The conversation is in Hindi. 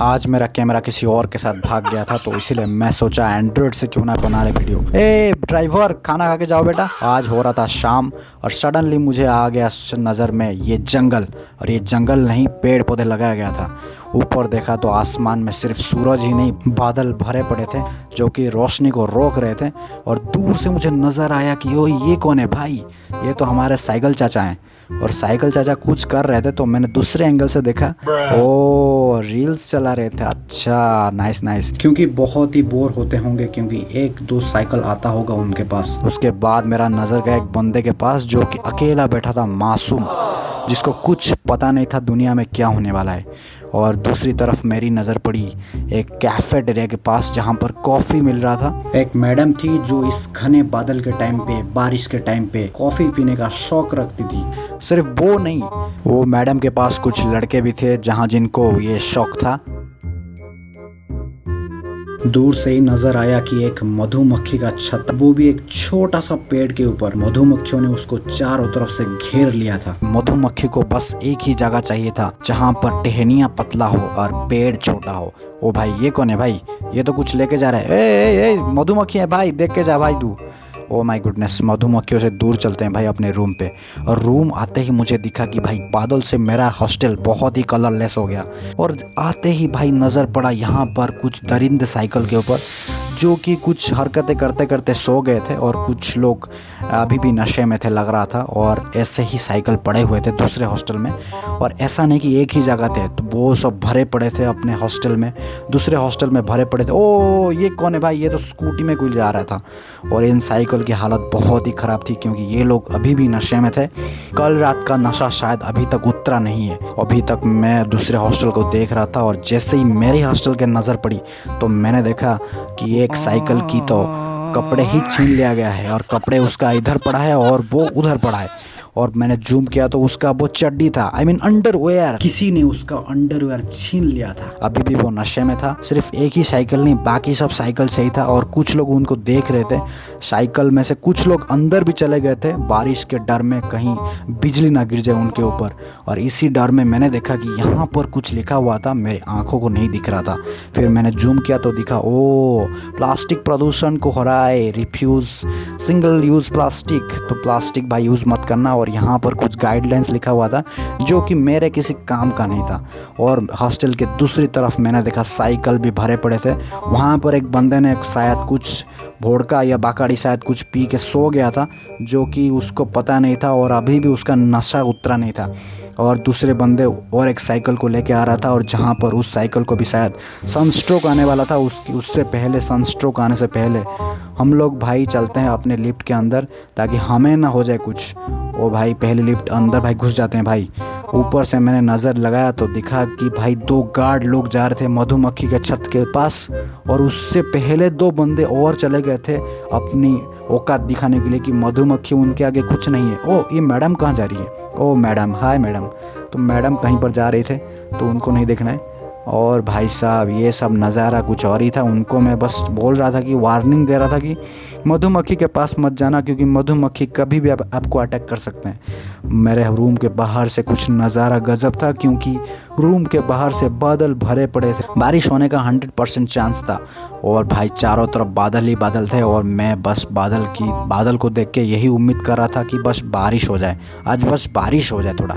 आज मेरा कैमरा किसी और के साथ भाग गया था, तो इसीलिए मैं सोचा एंड्रॉयड से क्यों ना बना ले वीडियो। ए ड्राइवर, खाना खा के जाओ बेटा। आज हो रहा था शाम और सडनली मुझे आ गया नज़र में ये जंगल। और ये जंगल नहीं, पेड़ पौधे लगाया गया था। ऊपर देखा तो आसमान में सिर्फ सूरज ही नहीं, बादल भरे पड़े थे जो कि रोशनी को रोक रहे थे। और दूर से मुझे नज़र आया कि ओ ये कौन है भाई, ये तो हमारे साइकिल चाचा हैं। और साइकिल चाचा कुछ कर रहे थे तो मैंने दूसरे एंगल से देखा, ओ रील्स चला रहे थे। अच्छा, नाइस नाइस। क्योंकि बहुत ही बोर होते होंगे, क्योंकि एक दो साइकिल आता होगा उनके पास। उसके बाद मेरा नज़र गया एक बंदे के पास जो कि अकेला बैठा था, मासूम, जिसको कुछ पता नहीं था दुनिया में क्या होने वाला है। और दूसरी तरफ मेरी नज़र पड़ी एक कैफेटेरिया के पास जहाँ पर कॉफ़ी मिल रहा था। एक मैडम थी जो इस घने बादल के टाइम पे, बारिश के टाइम पे कॉफ़ी पीने का शौक रखती थी। सिर्फ वो नहीं, वो मैडम के पास कुछ लड़के भी थे जहाँ जिनको ये शौक था। दूर से ही नजर आया कि एक मधुमक्खी का छत, वो भी एक छोटा सा पेड़ के ऊपर। मधुमक्खियों ने उसको चारों तरफ से घेर लिया था। मधुमक्खी को बस एक ही जगह चाहिए था जहाँ पर टहनियाँ पतला हो और पेड़ छोटा हो। ओ भाई, ये कौन है भाई? ये तो कुछ लेके जा रहा है। ए मधुमक्खी है भाई, देख के जा भाई तू। ओ माय गुडनेस, मधुमक्खियों से दूर चलते हैं भाई अपने रूम पे। और रूम आते ही मुझे दिखा कि भाई बादल से मेरा हॉस्टल बहुत ही कलरलेस हो गया। और आते ही भाई नज़र पड़ा यहाँ पर कुछ दरिंदे साइकिल के ऊपर, जो कि कुछ हरकतें करते करते सो गए थे। और कुछ लोग अभी भी नशे में थे लग रहा था। और ऐसे ही साइकिल पड़े हुए थे दूसरे हॉस्टल में। और ऐसा नहीं कि एक ही जगह थे, तो वो सब भरे पड़े थे अपने हॉस्टल में, दूसरे हॉस्टल में भरे पड़े थे। ओ ये कौन है भाई? ये तो स्कूटी में कोई जा रहा था। और इन साइकिल की हालत बहुत ही ख़राब थी, क्योंकि ये लोग अभी भी नशे में थे। कल रात का नशा शायद अभी तक उतरा नहीं है। अभी तक मैं दूसरे हॉस्टल को देख रहा था, और जैसे ही मेरे हॉस्टल के नज़र पड़ी तो मैंने देखा कि एक साइकिल की तो कपड़े ही छीन लिया गया है, और कपड़े उसका इधर पड़ा है और वो उधर पड़ा है। और मैंने जूम किया तो उसका वो चड्डी था, आई मीन अंडरवेयर, किसी ने उसका अंडरवेयर छीन लिया था। अभी भी वो नशे में था। सिर्फ एक ही साइकिल नहीं, बाकी सब साइकिल सही था। और कुछ लोग उनको देख रहे थे। साइकिल में से कुछ लोग अंदर भी चले गए थे, बारिश के डर में कहीं बिजली ना गिर जाए उनके ऊपर। और इसी डर में मैंने देखा कि यहाँ पर कुछ लिखा हुआ था, मेरी आंखों को नहीं दिख रहा था। फिर मैंने जूम किया तो दिखा, ओ प्लास्टिक प्रदूषण को हो रहा है, रिफ्यूज सिंगल यूज़ प्लास्टिक। तो प्लास्टिक भाई यूज़ मत करना। और यहाँ पर कुछ गाइडलाइंस लिखा हुआ था जो कि मेरे किसी काम का नहीं था। और हॉस्टल के दूसरी तरफ मैंने देखा साइकिल भी भरे पड़े थे। वहाँ पर एक बंदे ने शायद कुछ वोडका या बाकाड़ी शायद कुछ पी के सो गया था, जो कि उसको पता नहीं था, और अभी भी उसका नशा उतरा नहीं था। और दूसरे बंदे और एक साइकिल को लेके आ रहा था, और जहाँ पर उस साइकिल को भी शायद सनस्ट्रोक आने वाला था। उससे पहले, सनस्ट्रोक आने से पहले हम लोग भाई चलते हैं अपने लिफ्ट के अंदर, ताकि हमें ना हो जाए कुछ। ओ भाई पहले लिफ्ट अंदर भाई घुस जाते हैं भाई। ऊपर से मैंने नज़र लगाया तो दिखा कि भाई दो गार्ड लोग जा रहे थे मधुमक्खी के छत के पास। और उससे पहले दो बंदे और चले गए थे अपनी औकात दिखाने के लिए कि मधुमक्खी उनके आगे कुछ नहीं है। ओ ये मैडम कहाँ जा रही है? ओ मैडम, हाय मैडम। तो मैडम कहीं पर जा रहे थे तो उनको नहीं देखना है। और भाई साहब ये सब नज़ारा कुछ और ही था। उनको मैं बस बोल रहा था कि वार्निंग दे रहा था कि मधुमक्खी के पास मत जाना, क्योंकि मधुमक्खी कभी भी आपको अटैक कर सकते हैं। मेरे रूम के बाहर से कुछ नज़ारा गजब था, क्योंकि रूम के बाहर से बादल भरे पड़े थे। बारिश होने का 100% चांस था। और भाई चारों तरफ बादल ही बादल थे। और मैं बस बादल को देख के यही उम्मीद कर रहा था कि बस बारिश हो जाए, आज बस बारिश हो जाए थोड़ा।